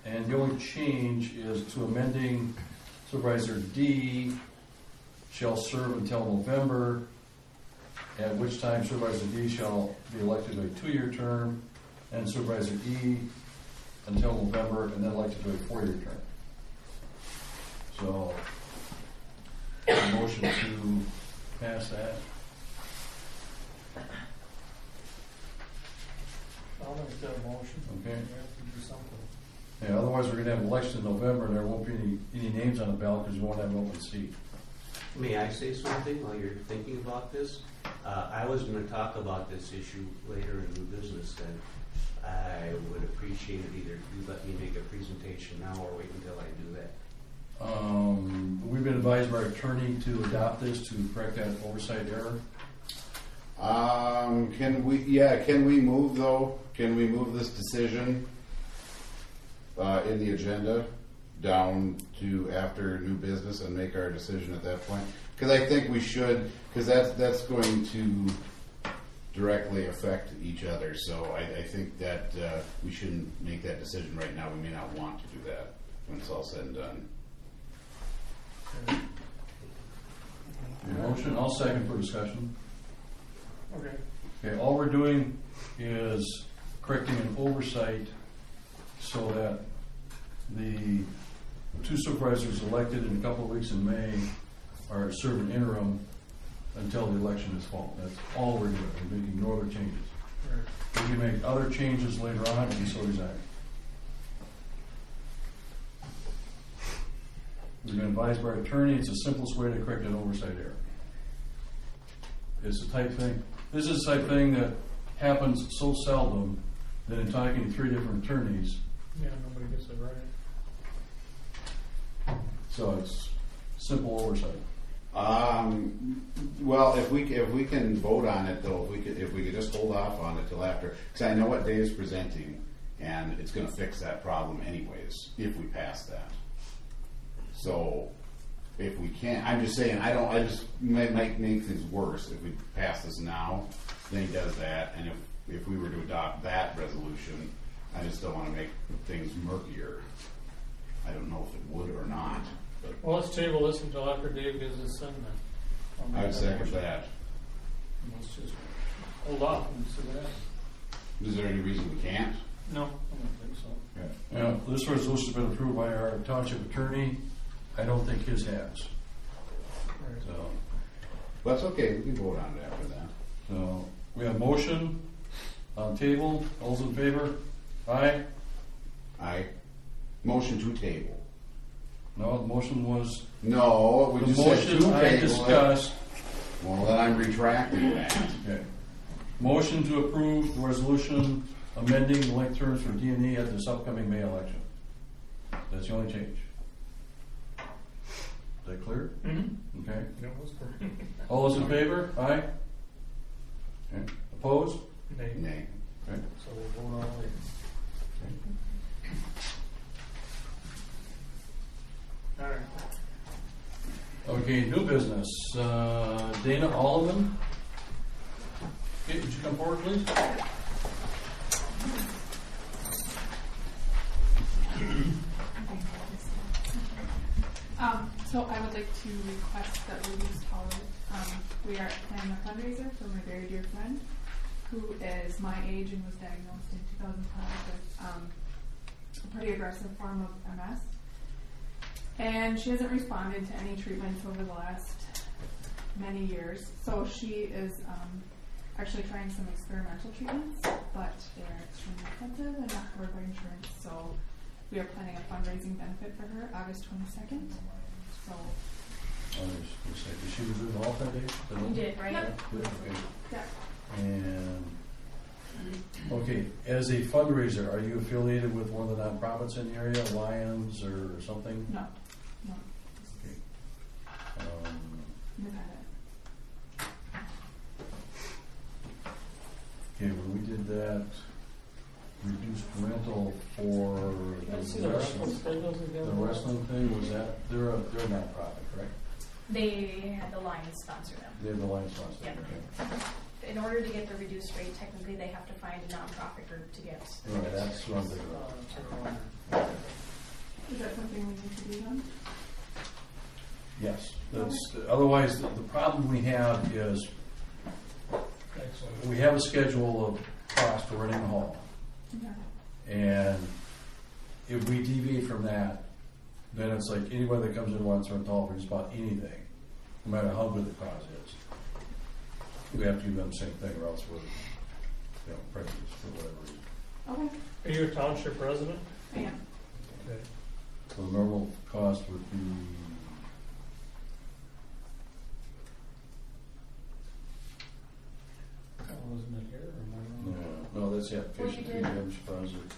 and the only change is to amending Supervisor D shall serve until November, at which time Supervisor D shall be elected to a 2-year term, and Supervisor E until November, and then elected to a 4-year term. So, a motion to pass that. I'll make that motion. Okay. We have to do something. Yeah, otherwise we're gonna have an election in November, and there won't be any names on the ballot because we won't have an open seat. May I say something while you're thinking about this? I was going to talk about this issue later in new business, and I would appreciate it either you let me make a presentation now or wait until I do that. We've been advised by our attorney to adopt this to correct that oversight error. Can we move though? Can we move this decision in the agenda down to after new business and make our decision at that point? Because I think we should, because that's going to directly affect each other. So I think that we shouldn't make that decision right now. We may not want to do that when it's all said and done. Motion, I'll second for discussion. Okay. Okay, all we're doing is correcting an oversight so that the 2 supervisors elected in a couple of weeks in May are serving interim until the election is fall. That's all we're doing. We're making no other changes. Right. We can make other changes later on and so resign. We've been advised by our attorney, it's the simplest way to correct an oversight error. It's the type thing, this is the type thing that happens so seldom that in talking to 3 different attorneys, Yeah, nobody gets it right. So it's simple oversight. Well, if we can vote on it though, if we could just hold off on it till after, because I know what Dave's presenting, and it's going to fix that problem anyways if we pass that. So if we can't, I'm just saying, I just might make things worse if we pass this now. Then he does that, and if we were to adopt that resolution, I just don't want to make things murkier. I don't know if it would or not. But Well, let's table this until after Dave gives his thing then. I would second that. Let's just hold off and see what happens. Is there any reason we can't? No, I don't think so. Okay. Now, this resolution's been approved by our township attorney. I don't think his has. Right. So, But it's okay, we can vote on it after that. so we have motion on table. All's in favor? Aye. Motion to table. No, the motion was, No, we the just said motion to I table it. discussed. Well, then I'm retracting that. Okay. Motion to approve the resolution amending the length terms for D&E at this upcoming May election. That's the only change. Is that clear? Mm-hmm. Okay. That was correct. All those in favor? Aye? Okay. Opposed? Nay. Nay. Okay. So we'll vote on it later. All right. Okay, new business. Dana Alleman. Okay, would you come forward, please? So I would like to request that we use tolerance. We are planning a fundraiser for my very dear friend who is my age and was diagnosed in 2005 with a pretty aggressive form of MS. And she hasn't responded to any treatments over the last many years. So she is actually trying some experimental treatments, but they're extremely expensive and not covered by insurance. So we are planning a fundraising benefit for her August 22nd. So She was in the hall that day? You did, right? Yep. Okay. yeah. And, okay, as a fundraiser, are you affiliated with one of the nonprofits in the area, Lions or something? No. Okay. Independent. Okay, when we did that reduced rental for Let's see the the reference wrestling, schedules again. the wrestling thing, was that, they're a nonprofit, correct? They had the Lions sponsor them. They're the Lions sponsor, Yep. okay. In order to get the reduced rate, technically they have to find a nonprofit group to get. the Right, reduced that's rate. what I'm thinking of. Is that something we need to do then? Yes, that's, otherwise, the problem we have is, Excellent. we have a schedule of cost for renting a hall. Okay. And if we deviate from that, then it's like anybody that comes in wants to rent a hall for just about anything, no matter how good the cause is. We have to give them the same thing, or else we're, prejudice for whatever reason. Okay. Are you a township resident? I am. Okay. So the normal cost would be, Wasn't it here or am I wrong? no, that's the application fee, did. damage deposit.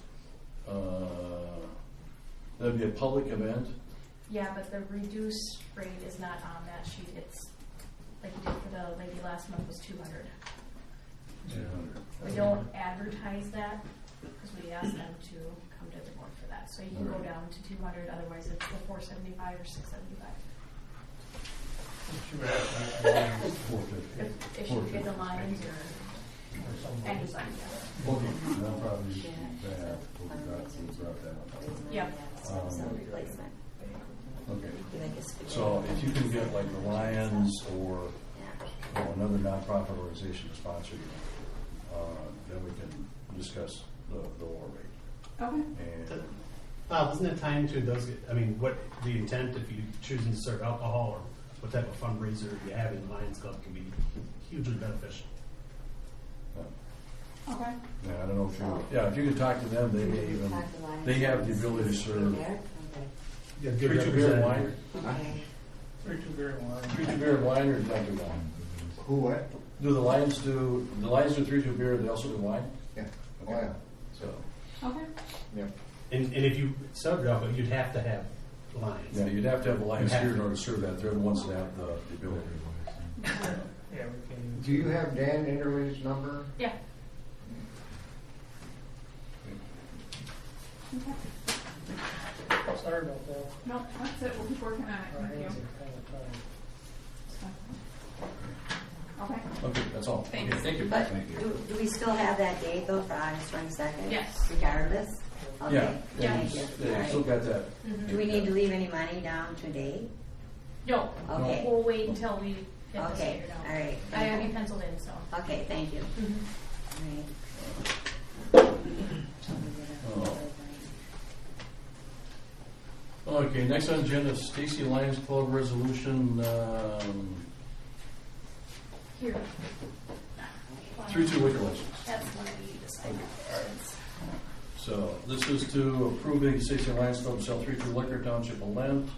That'd be a public event. Yeah, but the reduced rate is not on that sheet. It's like you did for the lady last month was 200. We don't advertise that because we ask them to come to the board for that. So you can go down to 200. Otherwise, it's the 475 or 675. You would have to make the Lions 450. If you get the Lions or something. anybody. Okay, that'll probably be bad. We'll drop that one. Yeah. Okay. So if you can get like the Lions or another nonprofit organization to sponsor you, then we can discuss the lower rate. Okay. And Bob, isn't it time to those, I mean, what the intent if you choosing to serve alcohol or what type of fundraiser you have in Lions Club can be hugely beneficial. Okay. yeah, I don't know if you, if you can talk to them, they may even, they have the ability to serve Yeah, 3-2 beer and wine. 3-2 beer and wine. 3-2 beer and wine, or do not do wine? Who, what? Do the Lions do 3-2 beer? They also do wine. Yeah, oh, yeah. So Okay. Yeah. And if you served alcohol, you'd have to have Lions. yeah, you'd have to have the Lions You have here in to. order to serve that. They're the ones that have the ability. Yeah, we can. Do you have Dan Inderley's number? Yeah. Okay. Sorry about that. No, that's it. We'll keep working on it. Our Thank you. hands are kind of tied. Okay. Okay, that's all. Thanks. Okay, thank you. But Thank you. do we still have that date though for August 22nd? Yes. Regardless? Okay. Yeah, Thank you. yeah, All still right. got that. Do we need to leave any money down today? No. Okay. We'll wait until we get this Okay, figured out. all right. I have you penciled in, so. Okay, thank you. All right. Okay, next on the agenda is Stacy Lions Club resolution, Here. 3-2 liquor license. That's one we decided. So this is to approving Stacy Lions Club to sell 3-2 liquor township of Lent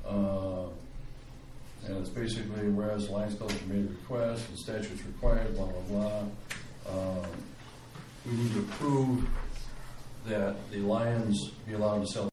And it's basically, whereas the Lions Club has made a request, the statute's required, blah, blah, blah. We need to prove that the Lions be allowed to sell